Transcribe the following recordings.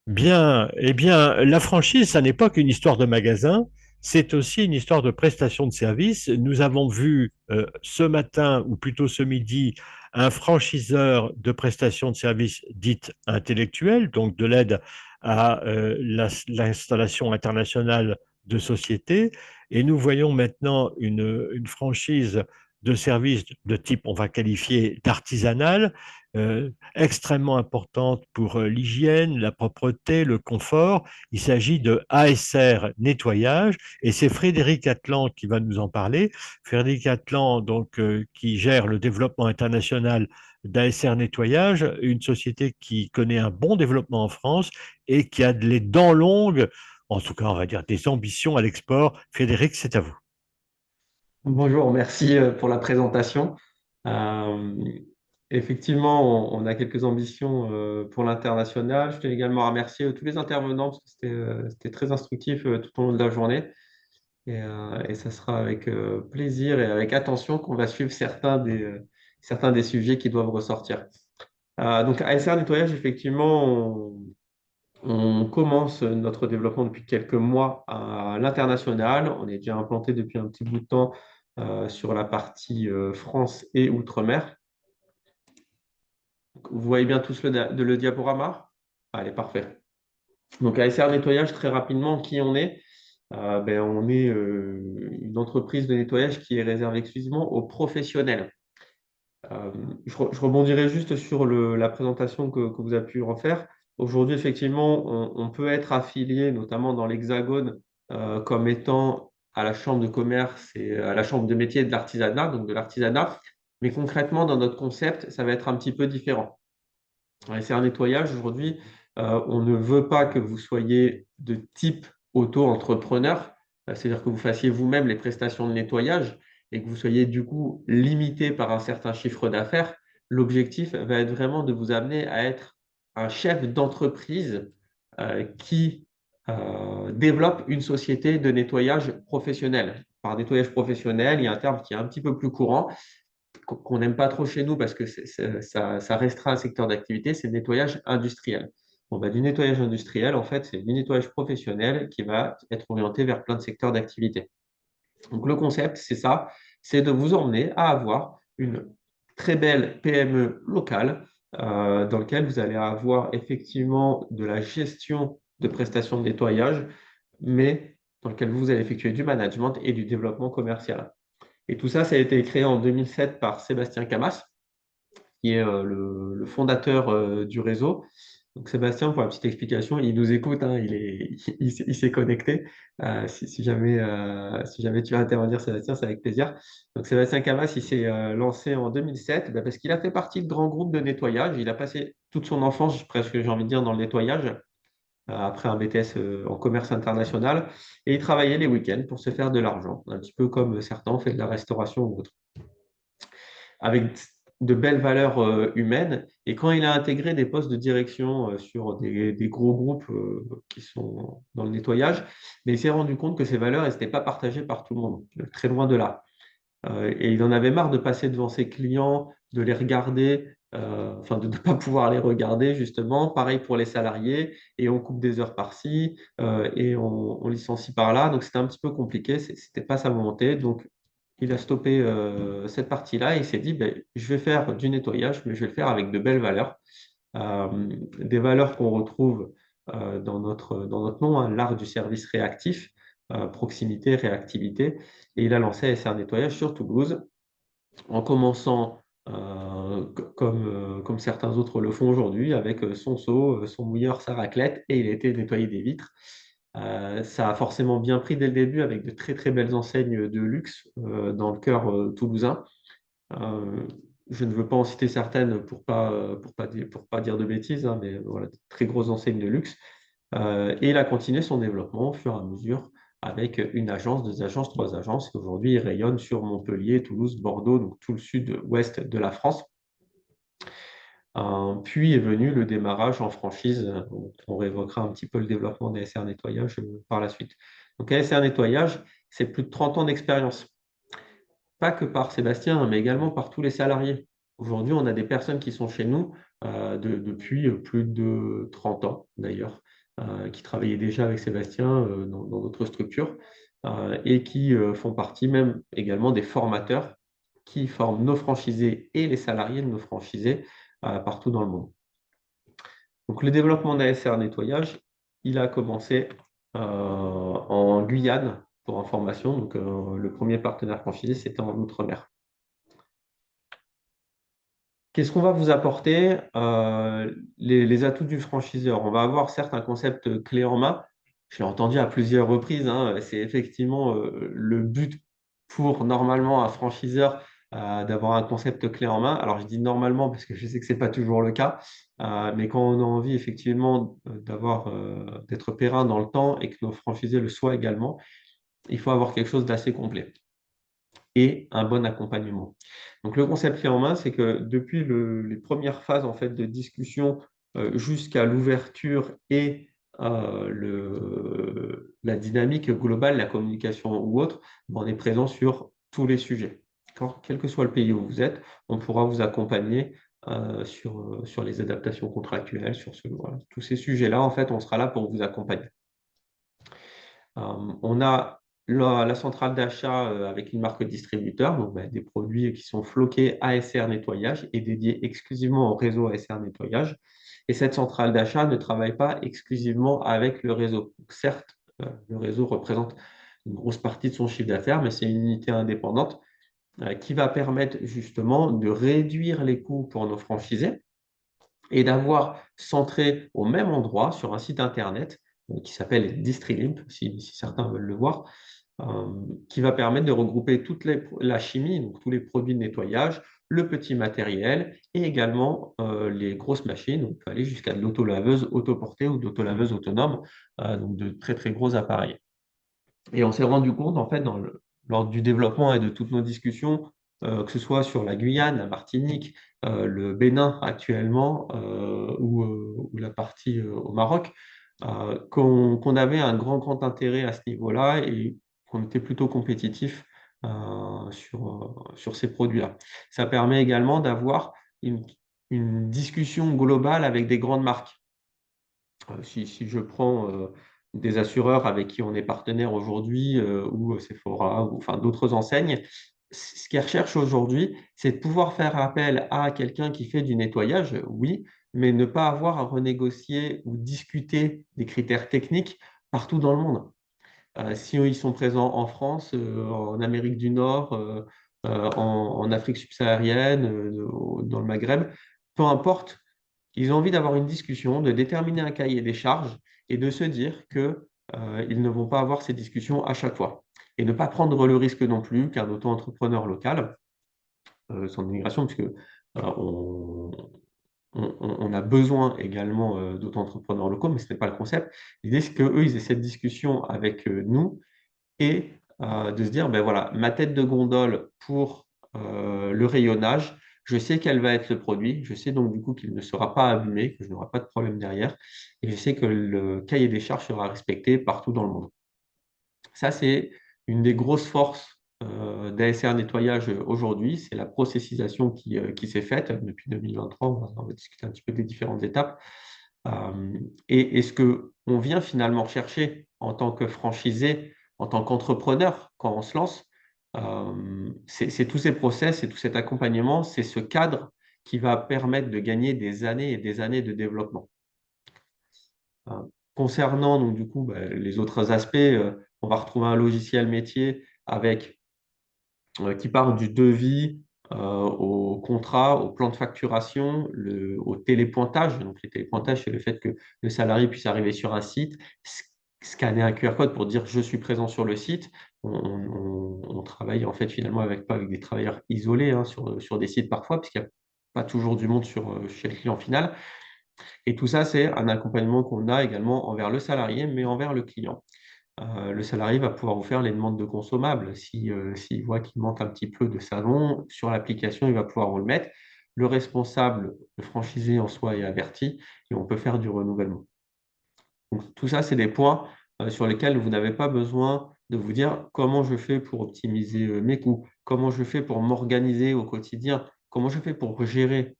Bien, eh bien, la franchise, ça n'est pas qu'une histoire de magasin, c'est aussi une histoire de prestation de service. Nous avons vu ce matin, ou plutôt ce midi, un franchiseur de prestation de services dite intellectuelle, donc de l'aide à l'installation internationale de sociétés. Et nous voyons maintenant une franchise de services de type, on va qualifier d'artisanal, extrêmement importante pour l'hygiène, la propreté, le confort. Il s'agit de ASR Nettoyage et c'est Frédéric Atlan qui va nous en parler. Frédéric Atlan, donc, qui gère le développement international d'ASR Nettoyage, une société qui connaît un bon développement en France et qui a les dents longues, en tout cas, on va dire, des ambitions à l'export. Frédéric, c'est à vous. Bonjour, merci pour la présentation. Euh, Effectivement, on a quelques ambitions pour l'international. Je tiens également à remercier tous les intervenants parce que c'était très instructif tout au long de la journée. Et ça sera avec plaisir et avec attention qu'on va suivre certains des sujets qui doivent ressortir. Donc, ASR Nettoyage, effectivement, on commence notre développement depuis quelques mois à l'international. On est déjà implanté depuis un petit bout de temps sur la partie France et Outre-mer. Vous voyez bien tous le diaporama? Allez, parfait. Donc, ASR Nettoyage, très rapidement, qui on est? On est une entreprise de nettoyage qui est réservée exclusivement aux professionnels. Euh, je rebondirai juste sur la présentation que vous avez pu en faire. Aujourd'hui, effectivement, on peut être affilié, notamment dans l'Hexagone, comme étant à la chambre de commerce et à la chambre de métier de l'artisanat, donc de l'artisanat. Mais concrètement, dans notre concept, ça va être un petit peu différent. Ouais, c'est un nettoyage. Aujourd'hui, on ne veut pas que vous soyez de type auto-entrepreneur, c'est-à-dire que vous fassiez vous-même les prestations de nettoyage et que vous soyez du coup limité par un certain chiffre d'affaires. L'objectif va être vraiment de vous amener à être un chef d'entreprise qui développe une société de nettoyage professionnel. Par nettoyage professionnel, il y a un terme qui est un petit peu plus courant, qu'on n'aime pas trop chez nous parce que ça restreint un secteur d'activité, c'est le nettoyage industriel. Bon, du nettoyage industriel, en fait, c'est du nettoyage professionnel qui va être orienté vers plein de secteurs d'activité. Donc, le concept, c'est ça, c'est de vous emmener à avoir une très belle PME locale dans laquelle vous allez avoir effectivement de la gestion de prestations de nettoyage, mais dans lequel vous allez effectuer du management et du développement commercial. Et tout ça, ça a été créé en 2007 par Sébastien Camas, qui est le fondateur du réseau. Donc Sébastien, pour la petite explication, il nous écoute, hein, il s'est connecté. Si jamais tu veux intervenir, Sébastien, c'est avec plaisir. Donc Sébastien Camas, il s'est lancé en 2007 parce qu'il a fait partie de grands groupes de nettoyage. Il a passé toute son enfance, presque j'ai envie de dire, dans le nettoyage, après un BTS en commerce international. Et il travaillait les week-ends pour se faire de l'argent, un petit peu comme certains ont fait de la restauration ou autre, avec de belles valeurs humaines. Et quand il a intégré des postes de direction sur des gros groupes qui sont dans le nettoyage, mais il s'est rendu compte que ces valeurs n'étaient pas partagées par tout le monde, très loin de là. Et il en avait marre de passer devant ses clients, de les regarder, enfin de ne pas pouvoir les regarder justement. Pareil pour les salariés, et on coupe des heures par-ci, et on licencie par-là. Donc c'était un petit peu compliqué, c'était pas sa volonté. Donc il a stoppé cette partie-là et il s'est dit, ben, je vais faire du nettoyage, mais je vais le faire avec de belles valeurs. Des valeurs qu'on retrouve dans notre nom, hein, l'art du service réactif, proximité, réactivité. Et il a lancé SR Nettoyage sur Toulouse en commençant comme certains autres le font aujourd'hui, avec son seau, son mouilleur, sa raclette, et il a été nettoyer des vitres. Ça a forcément bien pris dès le début avec de très très belles enseignes de luxe dans le cœur toulousain. Euh, je ne veux pas en citer certaines pour pas dire de bêtises, hein, mais voilà, de très grosses enseignes de luxe. Et il a continué son développement au fur et à mesure avec une agence, deux agences, trois agences. Et aujourd'hui, il rayonne sur Montpellier, Toulouse, Bordeaux, donc tout le sud-ouest de la France. Puis est venu le démarrage en franchise. On réévoquera un petit peu le développement des SR Nettoyage par la suite. Donc, ASR Nettoyage, c'est plus de 30 ans d'expérience. Pas que par Sébastien, mais également par tous les salariés. Aujourd'hui, on a des personnes qui sont chez nous depuis plus de 30 ans, d'ailleurs, qui travaillaient déjà avec Sébastien dans notre structure et qui font partie même également des formateurs qui forment nos franchisés et les salariés de nos franchisés partout dans le monde. Donc, le développement d'ASR nettoyage, il a commencé en Guyane, pour information. Donc, le premier partenaire franchisé, c'était en Outre-mer. Qu'est-ce qu'on va vous apporter? Les atouts du franchiseur. On va avoir certes un concept clé en main. Je l'ai entendu à plusieurs reprises, hein. C'est effectivement le but pour normalement un franchiseur d'avoir un concept clé en main. Alors je dis normalement parce que je sais que ce n'est pas toujours le cas, mais quand on a envie effectivement d'être périn dans le temps et que nos franchisés le soient également, il faut avoir quelque chose d'assez complet et un bon accompagnement. Donc, le concept clé en main, c'est que depuis les premières phases en fait, de discussion jusqu'à l'ouverture et la dynamique globale, la communication ou autre, on est présent sur tous les sujets. Quel que soit le pays où vous êtes, on pourra vous accompagner sur les adaptations contractuelles, voilà, tous ces sujets-là, en fait, on sera là pour vous accompagner. On a la centrale d'achat avec une marque distributeur, donc des produits qui sont floqués ASR nettoyage et dédiés exclusivement au réseau ASR nettoyage. Et cette centrale d'achat ne travaille pas exclusivement avec le réseau. Donc, certes, le réseau représente une grosse partie de son chiffre d'affaires, mais c'est une unité indépendante qui va permettre justement de réduire les coûts pour nos franchisés et d'avoir centré au même endroit sur un site internet qui s'appelle Distrilimp, si certains veulent le voir, qui va permettre de regrouper la chimie, donc tous les produits de nettoyage, le petit matériel et également les grosses machines. On peut aller jusqu'à de l'autolaveuse autoportée ou d'autolaveuse autonome, donc de très très gros appareils. Et on s'est rendu compte, en fait, lors du développement et de toutes nos discussions, que ce soit sur la Guyane, la Martinique, le Bénin actuellement, ou la partie au Maroc, qu'on avait un grand intérêt à ce niveau-là et qu'on était plutôt compétitif sur ces produits-là. Ça permet également d'avoir une discussion globale avec des grandes marques. Si je prends des assureurs avec qui on est partenaire aujourd'hui, ou Sephora, ou enfin d'autres enseignes, ce qu'ils recherchent aujourd'hui, c'est de pouvoir faire appel à quelqu'un qui fait du nettoyage, oui, mais ne pas avoir à renégocier ou discuter des critères techniques partout dans le monde. Si ils sont présents en France, en Amérique du Nord, en Afrique subsaharienne, dans le Maghreb, peu importe, ils ont envie d'avoir une discussion, de déterminer un cahier des charges et de se dire que, ils ne vont pas avoir ces discussions à chaque fois. Et ne pas prendre le risque non plus qu'un auto-entrepreneur local, sans dénigration, puisque on, on a besoin également d'auto-entrepreneurs locaux, mais ce n'est pas le concept. L'idée, c'est qu'eux, ils aient cette discussion avec nous et de se dire, ben voilà, ma tête de gondole pour le rayonnage, je sais quel va être le produit, je sais donc du coup qu'il ne sera pas abîmé, que je n'aurai pas de problème derrière, et je sais que le cahier des charges sera respecté partout dans le monde. Ça, c'est une des grosses forces d'ASR nettoyage aujourd'hui, c'est la processisation qui s'est faite depuis 2023, on va discuter un petit peu des différentes étapes. Et ce qu'on vient finalement chercher en tant que franchisé, en tant qu'entrepreneur, quand on se lance, c'est tous ces process, c'est tout cet accompagnement, c'est ce cadre qui va permettre de gagner des années et des années de développement. Euh, Concernant donc du coup les autres aspects, on va retrouver un logiciel métier qui part du devis au contrat, au plan de facturation, au télépointage. Donc, les télépointages, c'est le fait que le salarié puisse arriver sur un site, scanner un QR code pour dire je suis présent sur le site. On travaille en fait finalement pas avec des travailleurs isolés hein, sur des sites parfois, puisqu'il n'y a pas toujours du monde chez le client final. Et tout ça, c'est un accompagnement qu'on a également envers le salarié, mais envers le client. Le salarié va pouvoir vous faire les demandes de consommables. S'il voit qu'il manque un petit peu de savon, sur l'application, il va pouvoir vous le mettre. Le responsable, le franchisé en soi est averti et on peut faire du renouvellement. Donc, tout ça, c'est des points sur lesquels vous n'avez pas besoin de vous dire comment je fais pour optimiser mes coûts, comment je fais pour m'organiser au quotidien, comment je fais pour gérer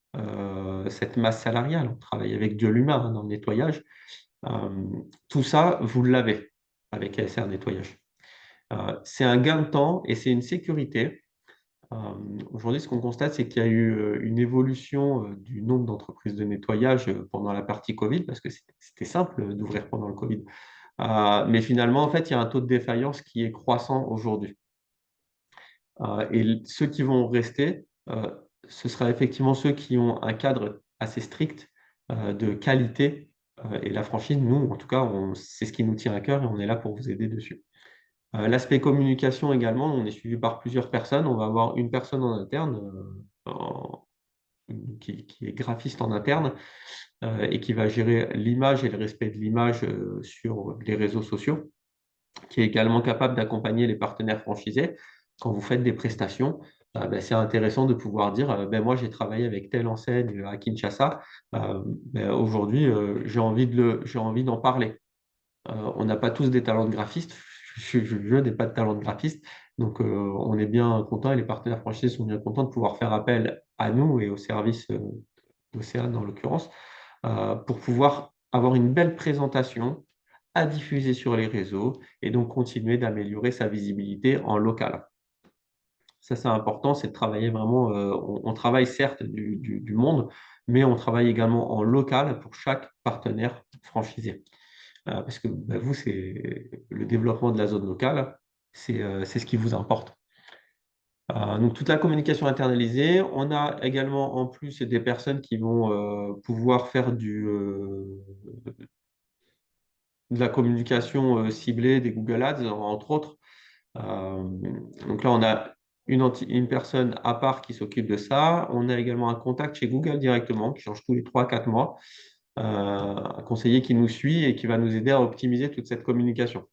cette masse salariale? On travaille avec de l'humain dans le nettoyage. Euh, Tout ça, vous l'avez avec ASR Nettoyage. C'est un gain de temps et c'est une sécurité. Euh, Aujourd'hui, ce qu'on constate, c'est qu'il y a eu une évolution du nombre d'entreprises de nettoyage pendant la partie Covid, parce que c'était simple d'ouvrir pendant le Covid. Mais finalement, en fait, il y a un taux de défaillance qui est croissant aujourd'hui. Et ceux qui vont rester, ce sera effectivement ceux qui ont un cadre assez strict de qualité. Et la franchise, nous, en tout cas, c'est ce qui nous tient à cœur et on est là pour vous aider dessus. L'aspect communication également, on est suivi par plusieurs personnes. On va avoir une personne en interne qui est graphiste en interne et qui va gérer l'image et le respect de l'image sur les réseaux sociaux, qui est également capable d'accompagner les partenaires franchisés. Quand vous faites des prestations, ben, c'est intéressant de pouvoir dire ben, moi j'ai travaillé avec telle enseigne à Kinshasa, ben, aujourd'hui j'ai envie d'en parler. On n'a pas tous des talents de graphiste, je n'ai pas de talent de graphiste, donc on est bien content et les partenaires franchisés sont bien contents de pouvoir faire appel à nous et au service d'Océane en l'occurrence, pour pouvoir avoir une belle présentation à diffuser sur les réseaux et donc continuer d'améliorer sa visibilité en local. Ça, c'est important, c'est de travailler vraiment. On travaille certes du monde, mais on travaille également en local pour chaque partenaire franchisé. Parce que bah, vous, c'est le développement de la zone locale, c'est ce qui vous importe. Donc, toute la communication internalisée. On a également en plus des personnes qui vont pouvoir faire de la communication ciblée, des Google Ads, entre autres. Euh, donc là, on a une personne à part qui s'occupe de ça. On a également un contact chez Google directement qui change tous les 3 4 mois, un conseiller qui nous suit et qui va nous aider à optimiser toute cette communication.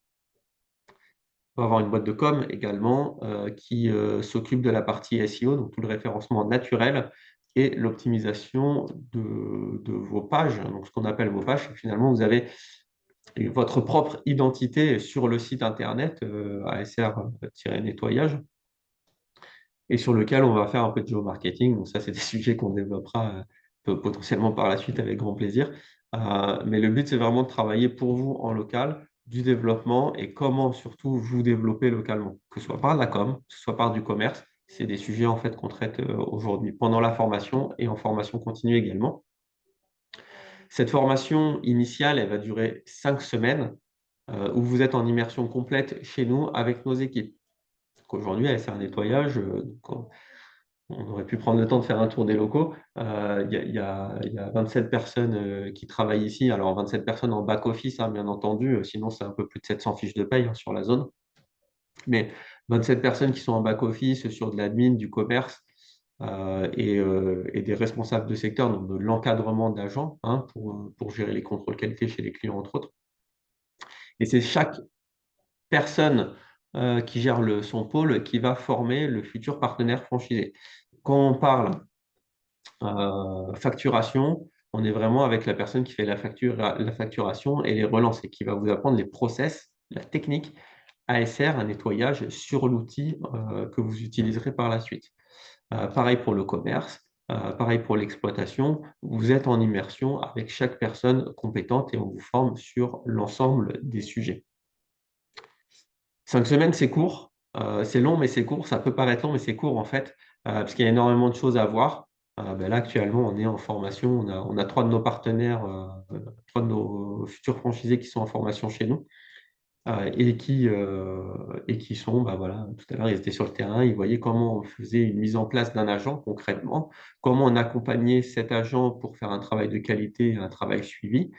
On va avoir une boîte de com également qui s'occupe de la partie SEO, donc tout le référencement naturel et l'optimisation de vos pages. Donc, ce qu'on appelle vos pages, c'est que finalement, vous avez votre propre identité sur le site internet ASR-nettoyage et sur lequel on va faire un peu de géomarketing. Donc ça, c'est des sujets qu'on développera potentiellement par la suite avec grand plaisir. Mais le but, c'est vraiment de travailler pour vous en local, du développement et comment surtout vous développer localement, que ce soit par la com, que ce soit par du commerce. C'est des sujets en fait qu'on traite aujourd'hui pendant la formation et en formation continue également. Cette formation initiale, elle va durer 5 semaines où vous êtes en immersion complète chez nous avec nos équipes. Aujourd'hui, c'est un nettoyage. On aurait pu prendre le temps de faire un tour des locaux. Il y a 27 personnes qui travaillent ici. Alors, 27 personnes en back-office, hein, bien entendu. Sinon, c'est un peu plus de 700 fiches de paye hein, sur la zone. Mais 27 personnes qui sont en back-office sur de l'admin, du commerce et des responsables de secteur, donc de l'encadrement d'agents hein, pour gérer les contrôles qualité chez les clients, entre autres. Et c'est chaque personne qui gère son pôle qui va former le futur partenaire franchisé. Quand on parle facturation, on est vraiment avec la personne qui fait la facturation et les relances et qui va vous apprendre les process, la technique ASR, un nettoyage sur l'outil que vous utiliserez par la suite. Pareil pour le commerce, pareil pour l'exploitation. Vous êtes en immersion avec chaque personne compétente et on vous forme sur l'ensemble des sujets. 5 semaines, c'est court. C'est long, mais c'est court. Ça peut paraître long, mais c'est court en fait, parce qu'il y a énormément de choses à voir. Ben là, actuellement, on est en formation. On a 3 de nos partenaires, 3 de nos futurs franchisés qui sont en formation chez nous et qui sont, ben voilà, tout à l'heure, ils étaient sur le terrain, ils voyaient comment on faisait une mise en place d'un agent concrètement, comment on accompagnait cet agent pour faire un travail de qualité, un travail suivi,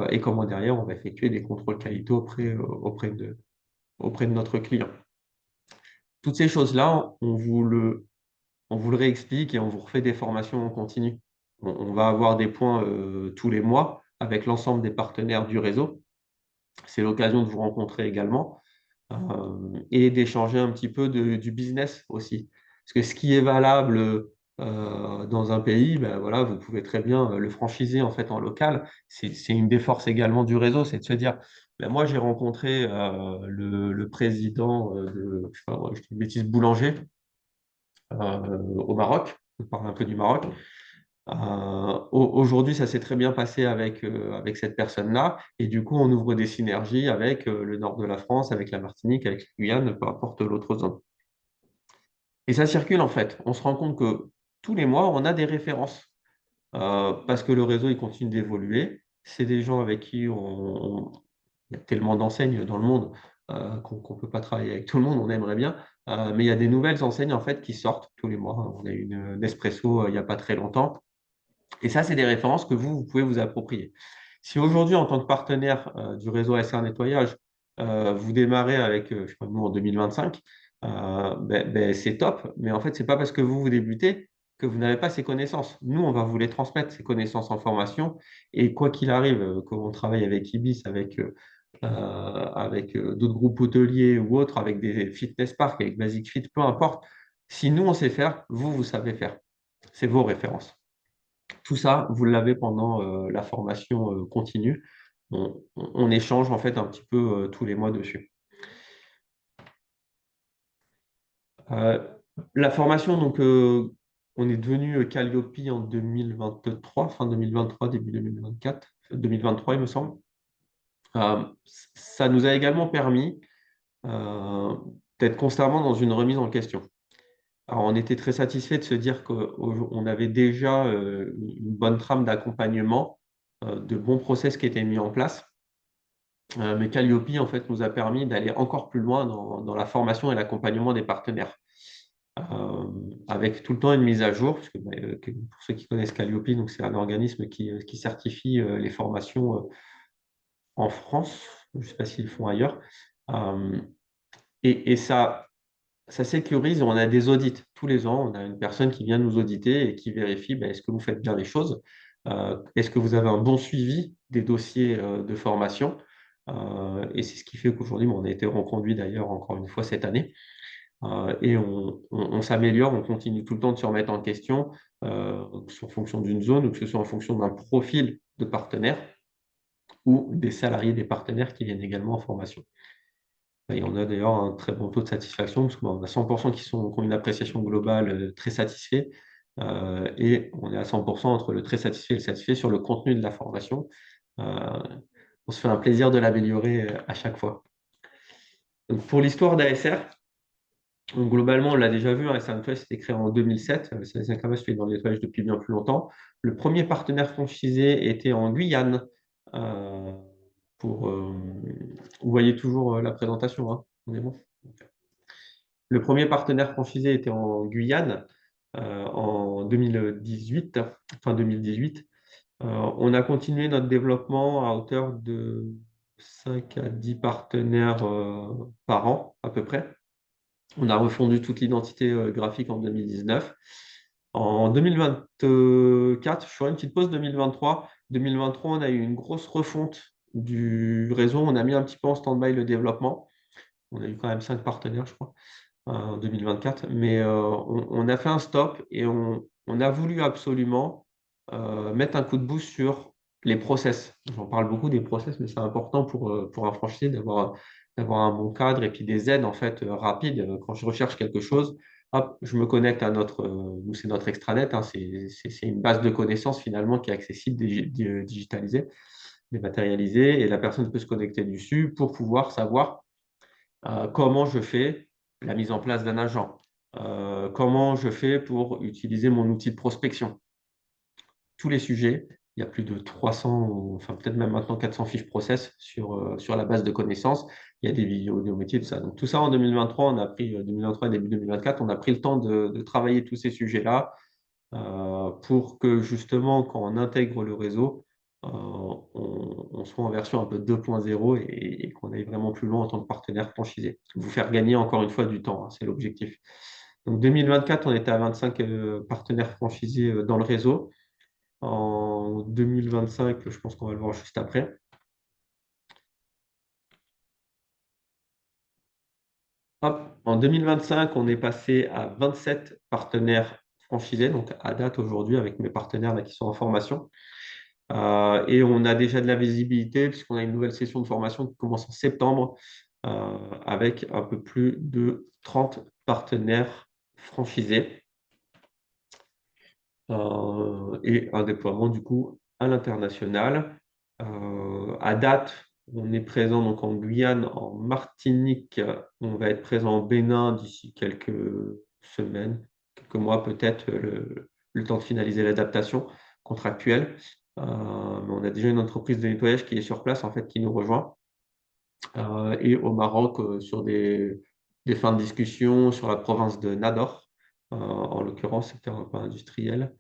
et comment derrière, on va effectuer des contrôles qualité auprès de notre client. Toutes ces choses-là, on vous le réexplique et on vous refait des formations en continu. On va avoir des points tous les mois avec l'ensemble des partenaires du réseau. C'est l'occasion de vous rencontrer également et d'échanger un petit peu du business aussi. Parce que ce qui est valable dans un pays, ben voilà, vous pouvez très bien le franchiser en fait en local. C'est une des forces également du réseau, c'est de se dire, ben moi j'ai rencontré le président je sais pas, moi, je dis une bêtise, Boulanger au Maroc. je parle un peu du Maroc. Aujourd'hui, ça s'est très bien passé avec cette personne-là. Et du coup, on ouvre des synergies avec le nord de la France, avec la Martinique, avec la Guyane, peu importe l'autre zone. Et ça circule en fait. On se rend compte que tous les mois, on a des références parce que le réseau, il continue d'évoluer. C'est des gens avec qui il y a tellement d'enseignes dans le monde qu'on ne peut pas travailler avec tout le monde, on aimerait bien. Mais il y a des nouvelles enseignes en fait qui sortent tous les mois. On a eu une Nespresso il n'y a pas très longtemps. Et ça, c'est des références que vous pouvez vous approprier. Si aujourd'hui, en tant que partenaire du réseau SR Nettoyage, vous démarrez avec, je sais pas, nous en 2025, c'est top. Mais en fait, c'est pas parce que vous débutez que vous n'avez pas ces connaissances. Nous, on va vous les transmettre, ces connaissances en formation. Et quoi qu'il arrive, qu'on travaille avec Ibis, avec d'autres groupes hôteliers ou autres, avec des fitness parks, avec Basic Fit, peu importe. Si nous, on sait faire, vous savez faire. C'est vos références. Tout ça, vous l'avez pendant la formation continue. On échange en fait un petit peu tous les mois dessus. Euh, la formation, donc, on est devenu Calliope en 2023, fin 2023, début 2024, 2023, il me semble. Euh, Ça nous a également permis d'être constamment dans une remise en question. Alors, on était très satisfait de se dire qu'on avait déjà une bonne trame d'accompagnement, de bons process qui étaient mis en place. Mais Calliope, en fait, nous a permis d'aller encore plus loin dans la formation et l'accompagnement des partenaires. Avec tout le temps une mise à jour, parce que, pour ceux qui connaissent Calliope, donc c'est un organisme qui certifie les formations en France. Je ne sais pas s'ils le font ailleurs. Euh, et ça sécurise, on a des audits tous les ans, on a une personne qui vient nous auditer et qui vérifie est-ce que vous faites bien les choses, est-ce que vous avez un bon suivi des dossiers de formation. Et c'est ce qui fait qu'aujourd'hui, on a été reconduit d'ailleurs encore une fois cette année. Et on s'améliore, on continue tout le temps de se remettre en question, que ce soit en fonction d'une zone ou que ce soit en fonction d'un profil de partenaire ou des salariés des partenaires qui viennent également en formation. Et on a d'ailleurs un très bon taux de satisfaction, parce qu'on a 100% qui ont une appréciation globale très satisfait, et on est à 100% entre le très satisfait et le satisfait sur le contenu de la formation. Euh, on se fait un plaisir de l'améliorer à chaque fois. Donc, pour l'histoire d'ASR, globalement, on l'a déjà vu, SR Nettoyage, c'était créé en 2007. SR Nettoyage fait dans le nettoyage depuis bien plus longtemps. Le premier partenaire franchisé était en Guyane. Euh, vous voyez toujours la présentation, hein, on est bon. Le premier partenaire franchisé était en Guyane en 2018, fin 2018. On a continué notre développement à hauteur de 5 à 10 partenaires par an, à peu près. On a refondu toute l'identité graphique en 2019. En 2024, je ferai une petite pause 2023. 2023, on a eu une grosse refonte du réseau. On a mis un petit peu en stand-by le développement. On a eu quand même 5 partenaires, je crois, en 2024. Mais on a fait un stop et on a voulu absolument mettre un coup de boost sur les process. J'en parle beaucoup des process, mais c'est important pour un franchisé d'avoir un bon cadre et puis des aides en fait rapides. Quand je recherche quelque chose, hop, je me connecte à nous c'est notre extranet, hein, c'est une base de connaissances finalement qui est accessible, digitalisée, dématérialisée, et la personne peut se connecter dessus pour pouvoir savoir comment je fais la mise en place d'un agent, comment je fais pour utiliser mon outil de prospection. Tous les sujets, il y a plus de 300, enfin peut-être même maintenant 400 fiches process sur la base de connaissances. Il y a des vidéos, des métiers, tout ça. Donc tout ça en 2023, on a pris 2023 et début 2024, on a pris le temps de travailler tous ces sujets-là pour que justement, quand on intègre le réseau, on soit en version un peu 2.0 et qu'on aille vraiment plus loin en tant que partenaire franchisé. Vous faire gagner encore une fois du temps, hein, c'est l'objectif. Donc 2024, on était à 25 partenaires franchisés dans le réseau. En 2025, je pense qu'on va le voir juste après. Hop, en 2025, on est passé à 27 partenaires franchisés, donc à date aujourd'hui avec mes partenaires là, qui sont en formation. Et on a déjà de la visibilité puisqu'on a une nouvelle session de formation qui commence en septembre avec un peu plus de 30 partenaires franchisés. et un déploiement du coup à l'international. À date, on est présent donc en Guyane, en Martinique, on va être présent au Bénin d'ici quelques semaines, quelques mois peut-être, le temps de finaliser l'adaptation contractuelle. Mais on a déjà une entreprise de nettoyage qui est sur place en fait, qui nous rejoint. Et au Maroc, sur des fins de discussion sur la province de Nador, en l'occurrence secteur un peu industriel,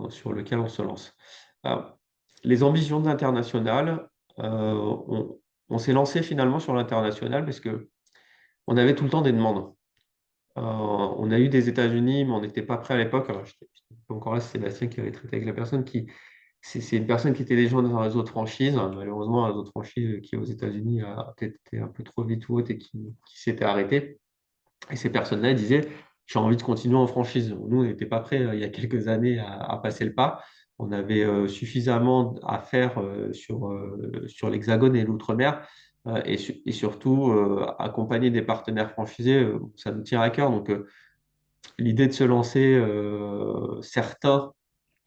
sur lequel on se lance. Euh, les ambitions internationales, on s'est lancé finalement sur l'international parce que on avait tout le temps des demandes. On a eu des États-Unis, mais on n'était pas prêt à l'époque. Alors, j'étais pas encore là, c'est Sébastien qui avait traité avec la personne qui. C'est une personne qui était déjà dans un réseau de franchise. Malheureusement, un réseau de franchise qui aux États-Unis a peut-être été un peu trop vite ou autre et qui s'était arrêté. Et ces personnes-là disaient, j'ai envie de continuer en franchise. Nous, on n'était pas prêts il y a quelques années à passer le pas. On avait suffisamment à faire sur l'Hexagone et l'Outre-mer. Et surtout, accompagner des partenaires franchisés, ça nous tient à cœur. Donc, l'idée de se lancer, certains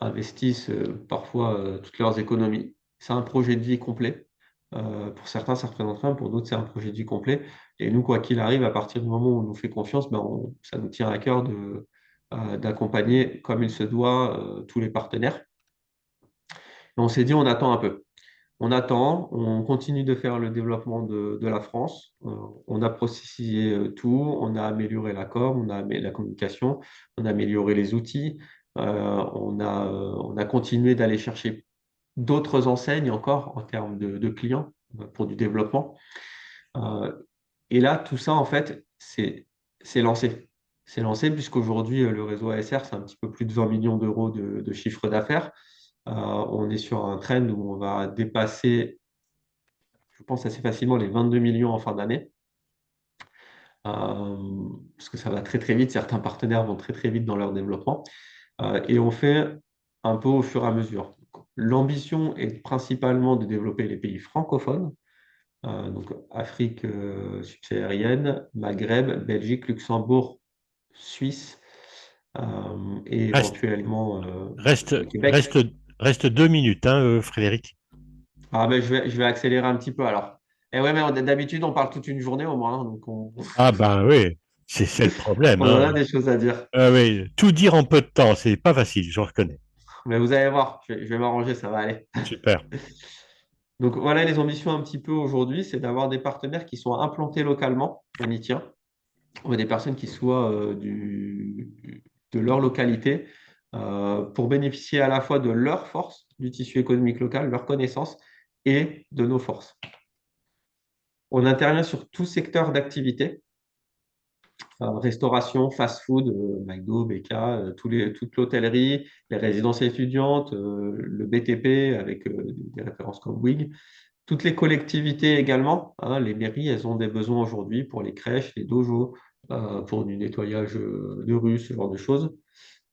investissent parfois toutes leurs économies. C'est un projet de vie complet. Pour certains, ça représente rien, pour d'autres, c'est un projet de vie complet. Et nous, quoi qu'il arrive, à partir du moment où on nous fait confiance, ben, ça nous tient à cœur d'accompagner comme il se doit tous les partenaires. Et on s'est dit, on attend un peu. On attend, on continue de faire le développement de la France. On a processé tout, on a amélioré l'accord, on a amélioré la communication, on a amélioré les outils, on a continué d'aller chercher d'autres enseignes encore en termes de clients pour du développement. Euh, et là, tout ça, en fait, c'est lancé. C'est lancé puisqu'aujourd'hui, le réseau ASR, c'est un petit peu plus de 20 millions d'euros de chiffre d'affaires. On est sur un trend où on va dépasser, je pense, assez facilement les 22 millions en fin d'année. Parce que ça va très très vite, certains partenaires vont très très vite dans leur développement. Et on fait un peu au fur et à mesure. L'ambition est principalement de développer les pays francophones, donc Afrique subsaharienne, Maghreb, Belgique, Luxembourg, Suisse et Reste, éventuellement reste, le Québec. reste, reste 2 minutes, hein, Frédéric. Ah ben je vais accélérer un petit peu alors. Et ouais, mais d'habitude on parle toute une journée au moins, hein, donc Ah ben oui, c'est le problème, on en hein. a des choses à dire. Ah oui, tout dire en peu de temps, c'est pas facile, je reconnais. Mais vous allez voir, je vais m'arranger, ça va aller. Super. Donc voilà les ambitions un petit peu aujourd'hui, c'est d'avoir des partenaires qui sont implantés localement, on y tient, ou des personnes qui soient de leur localité pour bénéficier à la fois de leur force, du tissu économique local, leur connaissance et de nos forces. On intervient sur tout secteur d'activité, restauration, fast-food, McDo, BK, toute l'hôtellerie, les résidences étudiantes, le BTP avec des références comme WIG. Toutes les collectivités également, hein, les mairies, elles ont des besoins aujourd'hui pour les crèches, les dojos, pour du nettoyage de rue, ce genre de choses.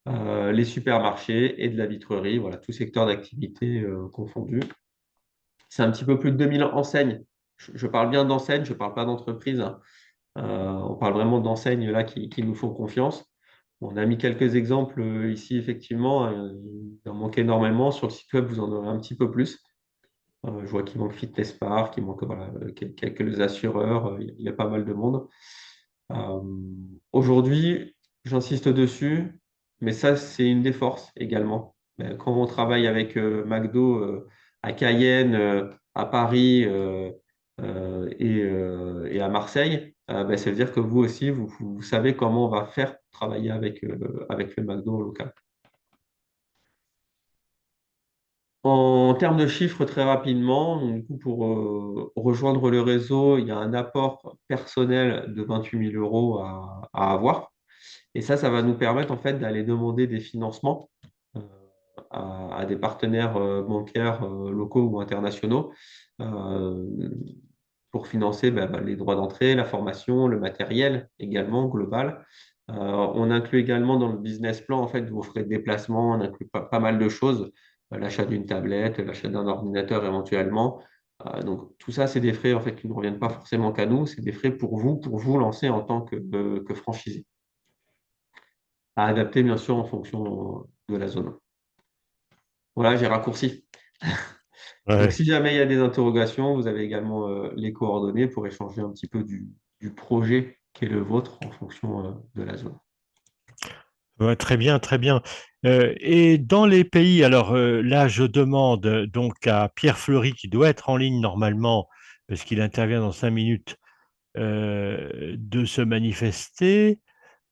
Les supermarchés et de la vitrerie, voilà, tout secteur d'activité confondu. C'est un petit peu plus de 2000 enseignes. Je parle bien d'enseignes, je ne parle pas d'entreprise, hein. On parle vraiment d'enseignes là qui nous font confiance. On a mis quelques exemples ici, effectivement. Il en manque énormément. Sur le site web, vous en aurez un petit peu plus. Je vois qu'il manque Fitness Park, il manque voilà, quelques assureurs, il y a pas mal de monde. Euh, Aujourd'hui, j'insiste dessus, mais ça, c'est une des forces également. Quand on travaille avec McDo à Cayenne, à Paris et à Marseille, ça veut dire que vous aussi, vous savez comment on va faire pour travailler avec le McDo local. En termes de chiffres, très rapidement, donc, du coup, pour rejoindre le réseau, il y a un apport personnel de 28 000 euros à avoir. Et ça va nous permettre en fait d'aller demander des financements euh, à des partenaires bancaires locaux ou internationaux euh, pour financer les droits d'entrée, la formation, le matériel également global. On inclut également dans le business plan en fait vos frais de déplacement, on inclut pas mal de choses, l'achat d'une tablette, l'achat d'un ordinateur éventuellement. Donc tout ça, c'est des frais en fait qui ne reviennent pas forcément qu'à nous, c'est des frais pour vous lancer en tant que franchisé à adapter bien sûr en fonction de la zone. Voilà, j'ai raccourci. Donc, Ouais. si jamais il y a des interrogations, vous avez également les coordonnées pour échanger un petit peu du projet qui est le vôtre en fonction de la zone. Ouais, très bien, très bien. Et dans les pays, alors là, je demande donc à Pierre Fleury, qui doit être en ligne normalement, parce qu'il intervient dans 5 minutes, de se manifester.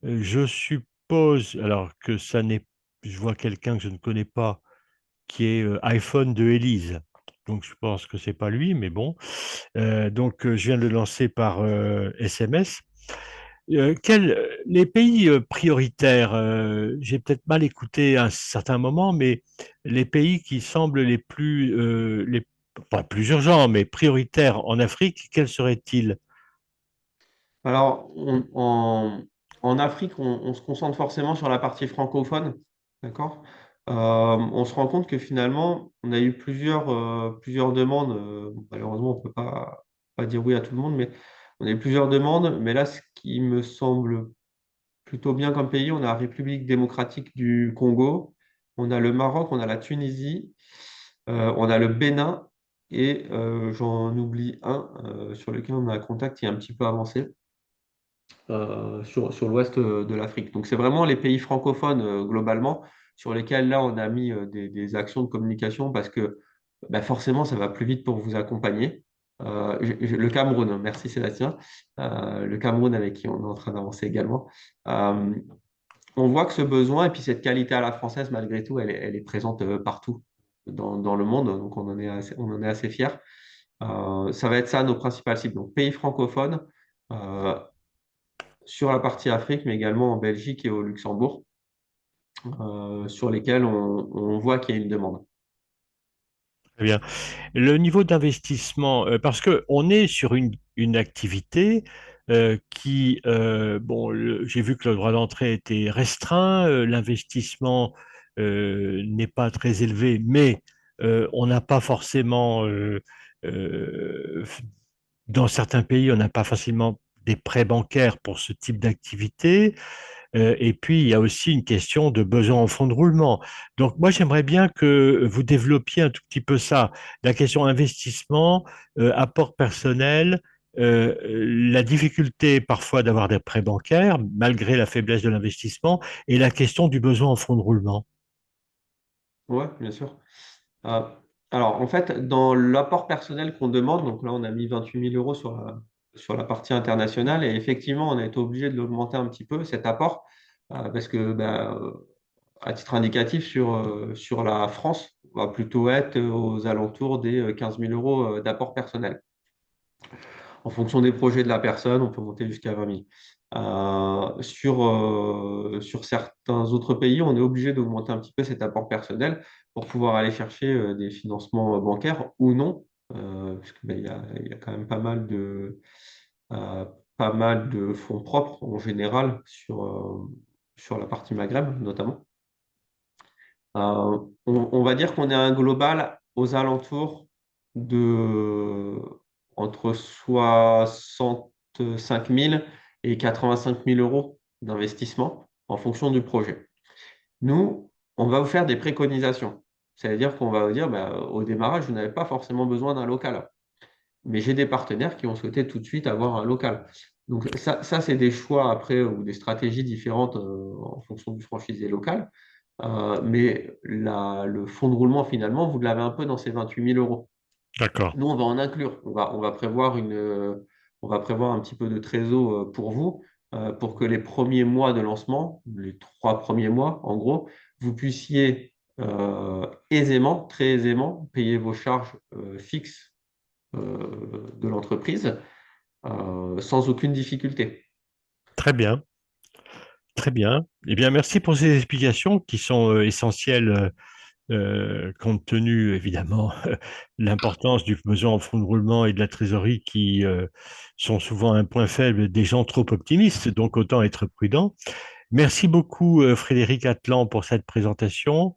Je suppose, alors que ça n'est, je vois quelqu'un que je ne connais pas, qui est iPhone de Élise. Donc je pense que c'est pas lui, mais bon. Donc je viens de le lancer par SMS. Les pays prioritaires, j'ai peut-être mal écouté à un certain moment, mais les pays qui semblent les plus, pas plus urgents, mais prioritaires en Afrique, quels seraient-ils? Alors, en Afrique, on se concentre forcément sur la partie francophone, d'accord? On se rend compte que finalement, on a eu plusieurs demandes. Malheureusement, on ne peut pas dire oui à tout le monde, mais on a eu plusieurs demandes. Mais là, ce qui me semble plutôt bien comme pays, on a la République démocratique du Congo, on a le Maroc, on a la Tunisie, on a le Bénin et j'en oublie un sur lequel on a un contact qui est un petit peu avancé sur l'ouest de l'Afrique. Donc c'est vraiment les pays francophones globalement sur lesquels là on a mis des actions de communication parce que bah, forcément ça va plus vite pour vous accompagner. Le Cameroun, merci Sébastien, le Cameroun avec qui on est en train d'avancer également. Euh, on voit que ce besoin et puis cette qualité à la française, malgré tout, elle est présente partout dans le monde, donc on en est assez fiers. Ça va être ça nos principales cibles. Donc, pays francophones, euh, sur la partie Afrique, mais également en Belgique et au Luxembourg, sur lesquels on voit qu'il y a une demande. Très bien. Le niveau d'investissement, parce que on est sur une activité bon, j'ai vu que le droit d'entrée était restreint, l'investissement n'est pas très élevé, mais on n'a pas forcément, euh, dans certains pays, on n'a pas facilement des prêts bancaires pour ce type d'activité. Et puis, il y a aussi une question de besoin en fonds de roulement. Donc, moi, j'aimerais bien que vous développiez un tout petit peu ça, la question investissement, apport personnel, la difficulté parfois d'avoir des prêts bancaires, malgré la faiblesse de l'investissement, et la question du besoin en fonds de roulement. Oui, bien sûr. Euh, alors, en fait, dans l'apport personnel qu'on demande, donc là, on a mis 28 000 euros sur la partie internationale, et effectivement, on a été obligé de l'augmenter un petit peu, cet apport, parce que, ben, à titre indicatif, sur la France, on va plutôt être aux alentours des 15 000 euros d'apport personnel. En fonction des projets de la personne, on peut monter jusqu'à 20 000. Sur certains autres pays, on est obligé d'augmenter un petit peu cet apport personnel pour pouvoir aller chercher des financements bancaires ou non, parce qu'il y a quand même euh, pas mal de fonds propres en général sur la partie Maghreb notamment. On va dire qu'on est un global aux alentours de entre 65 000 et 85 000 euros d'investissement en fonction du projet. Nous, on va vous faire des préconisations. C'est-à-dire qu'on va vous dire, bah, au démarrage, vous n'avez pas forcément besoin d'un local. Mais j'ai des partenaires qui ont souhaité tout de suite avoir un local. Donc ça c'est des choix après ou des stratégies différentes en fonction du franchisé local. Mais le fonds de roulement, finalement, vous l'avez un peu dans ces 28 000 euros. D'accord, Nous, on va en inclure. On va prévoir un petit peu de trésor pour vous, pour que les premiers mois de lancement, les 3 premiers mois, en gros, vous puissiez aisément, très aisément, payer vos charges fixes de l'entreprise sans aucune difficulté. très bien, très bien. Eh bien, merci pour ces explications qui sont essentielles. Compte tenu évidemment l'importance du besoin en fonds de roulement et de la trésorerie qui sont souvent un point faible des gens trop optimistes, donc autant être prudent. Merci beaucoup Frédéric Atlan pour cette présentation.